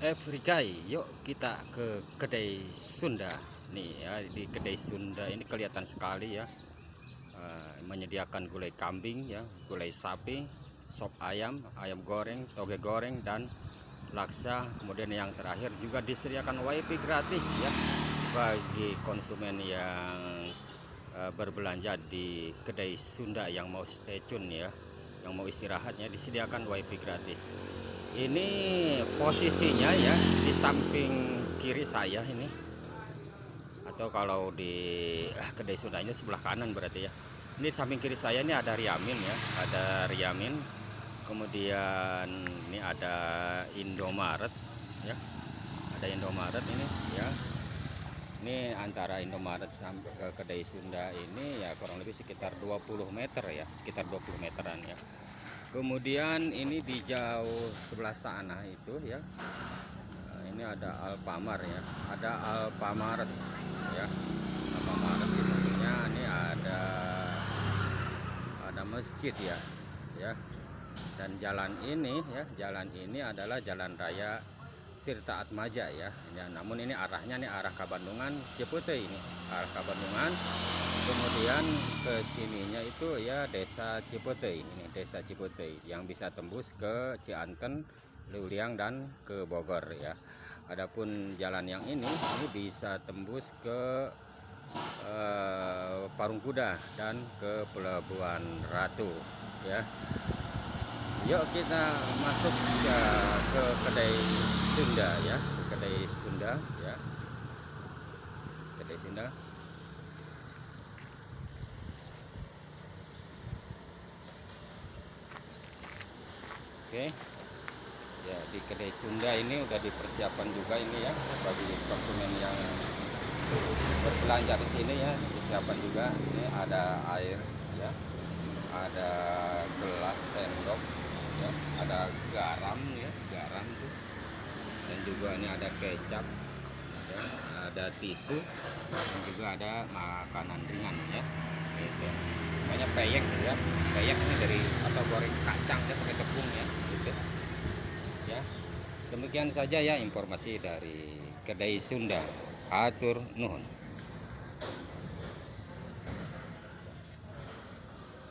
Everyday, yuk kita ke kedai Sunda nih ya. Di kedai Sunda ini kelihatan sekali ya, menyediakan gulai kambing ya, gulai sapi, sop ayam, ayam goreng, toge goreng, dan laksa. Kemudian yang terakhir juga disediakan wifi gratis ya bagi konsumen yang berbelanja di kedai Sunda yang mau stay tune ya, yang mau istirahatnya, disediakan wifi gratis. Ini posisinya ya di samping kiri saya ini, atau kalau di kedai Sunda ini sebelah kanan berarti ya. Ini di samping kiri saya ini ada Riyamin ya, ada Riyamin. Kemudian ini ada Indomaret ya, ada Indomaret ini ya. Ini antara Indomaret sampai ke kedai Sunda ini ya kurang lebih sekitar 20 meter ya, sekitar 20 meteran ya. Kemudian ini di jauh sebelah sana itu ya, ini ada Alfamart ya, ada Alfamart ya, Alfamart. Di sampingnya ini ada masjid ya, ya. Dan jalan ini ya, jalan ini adalah jalan raya Tirta Atmaja ya. Namun ini arahnya nih arah Kabandungan Cipute, ini arah Kabandungan. Kemudian ke sininya itu ya desa Cipute, ini desa Cipute yang bisa tembus ke Cianten, Luliang, dan ke Bogor ya. Adapun jalan yang ini bisa tembus ke Parung Kuda dan ke Pelabuhan Ratu ya. Yuk kita masuk ke kedai Sunda ya, ke kedai Sunda ya, kedai Sunda. Oke ya, di kedai Sunda ini udah dipersiapkan juga ini ya bagi konsumen yang berbelanja di sini ya, disiapkan juga. Ini ada air ya, ada gelas sendok ya, ada garam ya, garam tuh, dan juga ini ada kecap ya, ada tisu, dan juga ada makanan ringan ya, gitu. Banyak peyek ya, peyek ini dari atau goreng kacang ya, pakai tepung ya, gitu ya. Demikian saja ya informasi dari kedai Sunda. Atur nuhun.